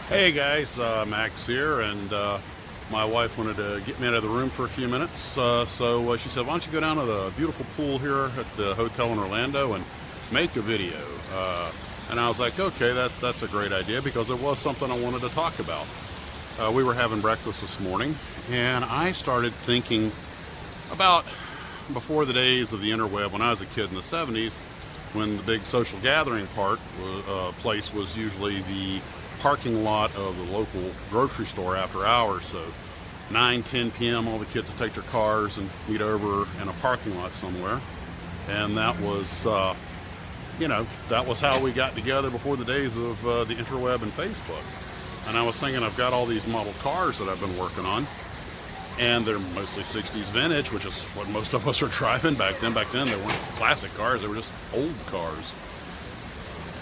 Hey guys, Max here, and my wife wanted to get me out of the room for a few minutes, so she said, why don't you go down to the beautiful pool here at the hotel in Orlando and make a video. And I was like, okay, that's a great idea, because it was something I wanted to talk about. We were having breakfast this morning, and I started thinking about before the days of the interweb when I was a kid in the 70s, when the big social gathering place was usually the parking lot of the local grocery store after hours. So 9-10 p.m. all the kids would take their cars and meet over in a parking lot somewhere, and that was that was how we got together before the days of the interweb and Facebook. And I was thinking, I've got all these model cars that I've been working on, and they're mostly 60s vintage, which is what most of us are driving back then. Back then they weren't classic cars, they were just old cars.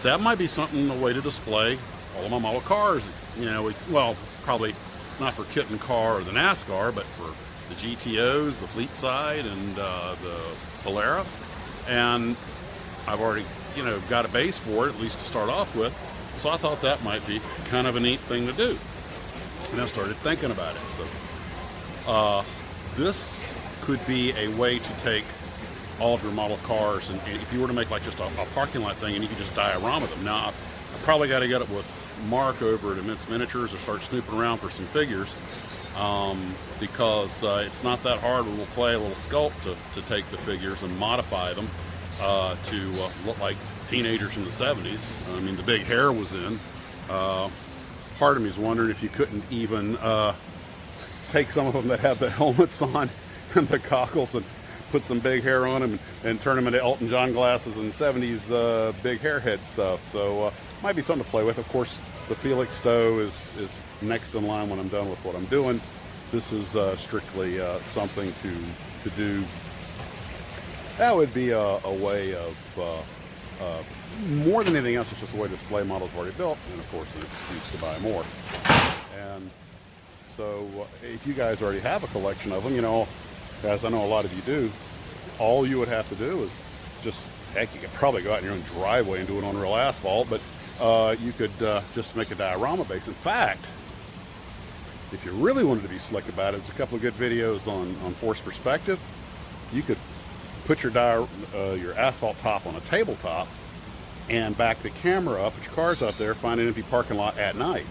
That might be something, a way to display all of my model cars. Well, probably not for Kit and Car or the NASCAR, but for the GTOs, the Fleetside, and the Polara. And I've already, got a base for it, at least to start off with. So I thought that might be kind of a neat thing to do. And I started thinking about it. So this could be a way to take all of your model cars, and if you were to make like just a parking lot thing, and you could just diorama them. Now, I probably got to get it with Mark over at Immense Miniatures or start snooping around for some figures, because it's not that hard when we'll play a little sculpt to take the figures and modify them to look like teenagers in the 70s. I mean, the big hair was in. Part of me is wondering if you couldn't even take some of them that have the helmets on and the goggles and put some big hair on them and turn them into Elton John glasses and 70s big hairhead stuff. So might be something to play with. Of course, the Felix Stowe is next in line when I'm done with what I'm doing. This is strictly something to do. That would be a way of, more than anything else, it's just a way to display models already built, and of course an excuse to buy more. And so if you guys already have a collection of them, as I know a lot of you do, all you would have to do is just, heck, you could probably go out in your own driveway and do it on real asphalt, but you could just make a diorama base. In fact, if you really wanted to be slick about it, there's a couple of good videos on Force Perspective. You could put your asphalt top on a tabletop and back the camera up, put your cars up there, find an empty parking lot at night,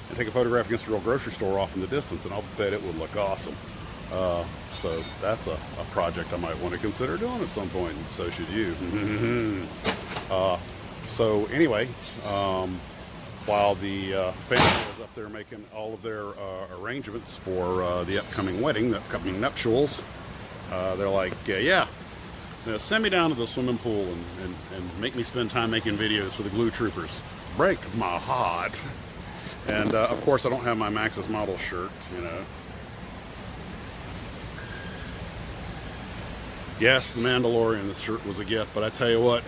and take a photograph against a real grocery store off in the distance, and I'll bet it would look awesome. So that's a project I might want to consider doing at some point, and so should you. So anyway, while the family was up there making all of their arrangements for the upcoming wedding, the upcoming nuptials, they're like, yeah, send me down to the swimming pool and make me spend time making videos for the Glue Troopers. Break my heart. And of course, I don't have my Max's model shirt, Yes, The Mandalorian, this shirt was a gift, but I tell you what,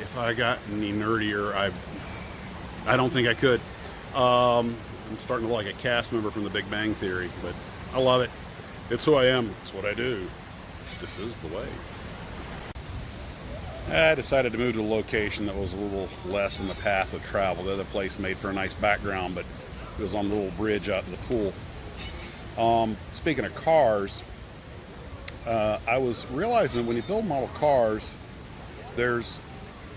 if I got any nerdier, I don't think I could. I'm starting to look like a cast member from The Big Bang Theory, but I love it. It's who I am. It's what I do. This is the way. I decided to move to a location that was a little less in the path of travel. The other place made for a nice background, but it was on the little bridge out to the pool. Speaking of cars, I was realizing when you build model cars, there's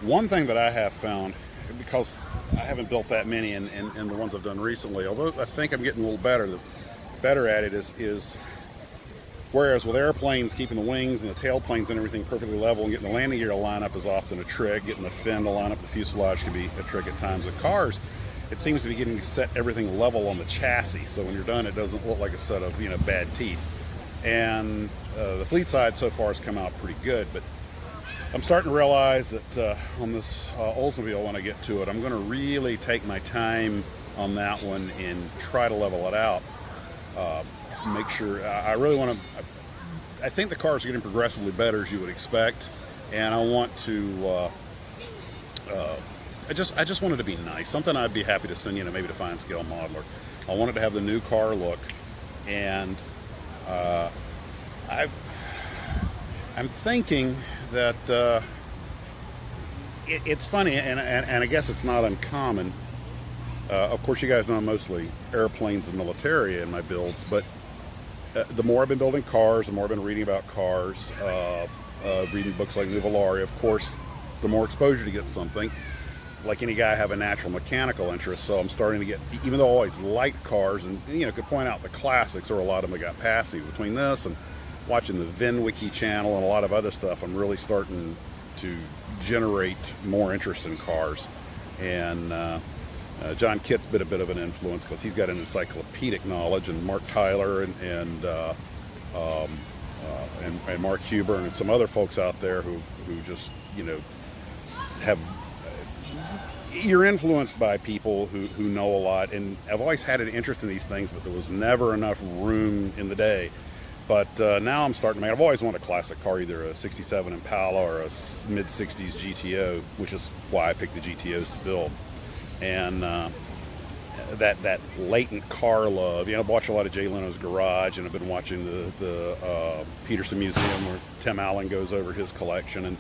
one thing that I have found, because I haven't built that many in the ones I've done recently, although I think I'm getting a little better at it, is whereas with airplanes, keeping the wings and the tailplanes and everything perfectly level and getting the landing gear to line up is often a trick. Getting the fin to line up the fuselage can be a trick at times. With cars, it seems to be getting to set everything level on the chassis, so when you're done, it doesn't look like a set of bad teeth. And the Fleetside so far has come out pretty good, but I'm starting to realize that on this Oldsmobile, when I get to it, I'm going to really take my time on that one and try to level it out. Make sure, I really want to, I think the cars are getting progressively better, as you would expect, and I want to, I just want it to be nice, something I'd be happy to send, maybe to Fine Scale Modeler. I want it to have the new car look, and I'm thinking that it's funny, and I guess it's not uncommon Of course, you guys know I'm mostly airplanes and military in my builds, but the more I've been building cars, the more I've been reading about cars, reading books like Nuvolari, of course, the more exposure to get something. Like any guy, I have a natural mechanical interest, so I'm starting to get, even though I always liked cars, and could point out the classics, or a lot of them that got past me. Between this and watching the VinWiki channel and a lot of other stuff, I'm really starting to generate more interest in cars. And John Kitt's been a bit of an influence because he's got an encyclopedic knowledge, and Mark Tyler and Mark Huber and some other folks out there who just have. You're influenced by people who know a lot, and I've always had an interest in these things, but there was never enough room in the day. But now I'm starting to make. I've always wanted a classic car, either a '67 Impala or a mid-'60s GTO, which is why I picked the GTOs to build. And that latent car love. I've watched a lot of Jay Leno's Garage, and I've been watching the Peterson Museum where Tim Allen goes over his collection. And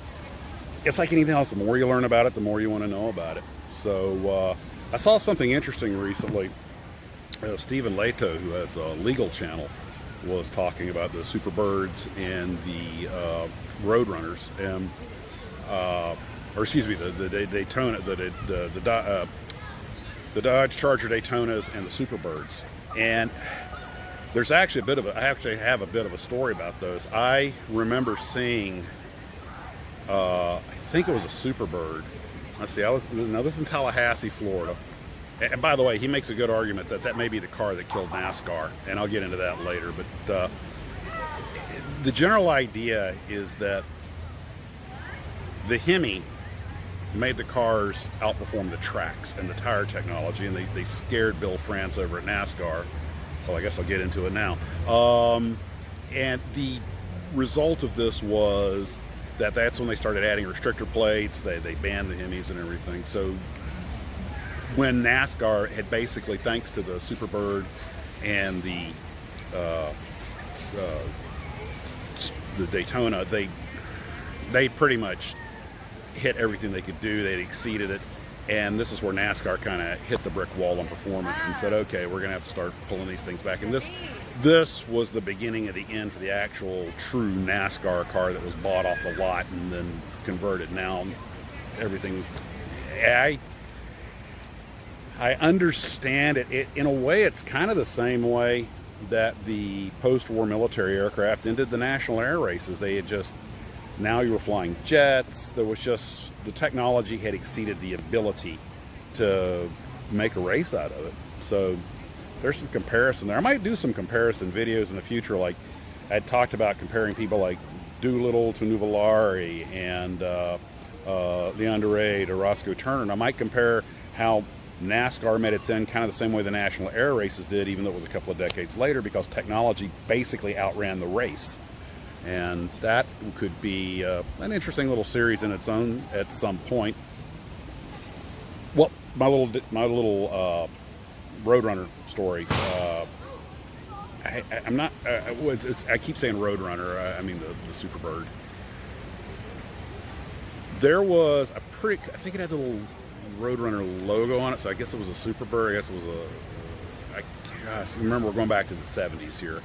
it's like anything else. The more you learn about it, the more you want to know about it. So I saw something interesting recently. Stephen Leto, who has a legal channel, was talking about the Superbirds and the Roadrunners, and or excuse me, the Daytona, the Dodge Charger Daytonas and the Superbirds. And there's actually I actually have a bit of a story about those. I remember seeing, I think it was a Superbird. Let's see, this is in Tallahassee, Florida. And by the way, he makes a good argument that may be the car that killed NASCAR, and I'll get into that later. But the general idea is that the Hemi made the cars outperform the tracks and the tire technology, and they scared Bill France over at NASCAR. Well, I guess I'll get into it now. And the result of this was that's when they started adding restrictor plates. They banned the Hemis and everything. So when NASCAR had basically, thanks to the Superbird and the Daytona, they pretty much hit everything they could do. They'd exceeded it, and this is where NASCAR kind of hit the brick wall on performance and said, okay, we're going to have to start pulling these things back. And this was the beginning of the end for the actual true NASCAR car that was bought off the lot and then converted. Now everything, I understand it. In a way, it's kind of the same way that the post-war military aircraft ended the national air races. They had just, now you were flying jets. There was just, the technology had exceeded the ability to make a race out of it. So there's some comparison there. I might do some comparison videos in the future. Like I talked about comparing people like Doolittle to Nuvolari and Leandre to Roscoe Turner. And I might compare how NASCAR made its end kind of the same way the national air races did, even though it was a couple of decades later, because technology basically outran the race. And that could be an interesting little series in its own at some point. Well, my little Roadrunner story. I'm not. I keep saying Roadrunner. I mean the Superbird. There was a pretty. I think it had the little Roadrunner logo on it, so I guess it was a Superbird. I guess it was remember, we're going back to the 70s here.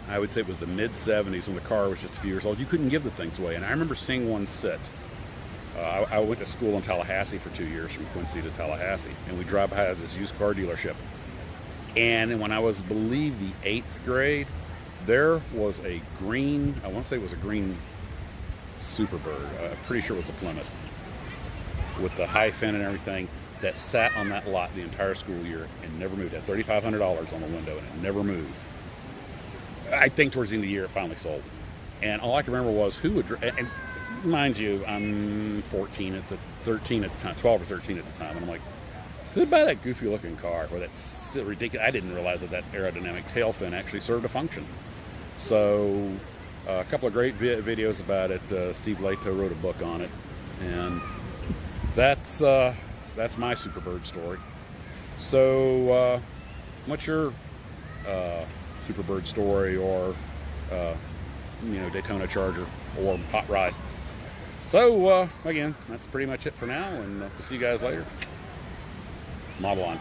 I would say it was the mid-70s when the car was just a few years old. You couldn't give the things away, and I remember seeing one sit. I went to school in Tallahassee for 2 years, from Quincy to Tallahassee, and we drive by this used car dealership. And when I was, believe, the 8th grade, there was a green, I want to say it was a green Superbird. I'm pretty sure it was the Plymouth, with the high fin and everything, that sat on that lot the entire school year and never moved. It had $3,500 on the window, and it never moved. I think towards the end of the year it finally sold. And all I can remember was who would, and mind you, I'm 13 at the time, 12 or 13 at the time, and I'm like, who'd buy that goofy looking car for that ridiculous? I didn't realize that aerodynamic tail fin actually served a function. So a couple of great videos about it. Steve Leto wrote a book on it, and that's my Superbird story. So what's your Superbird story, or Daytona Charger, or hot rod? So again, that's pretty much it for now, and we'll see you guys later. Model on.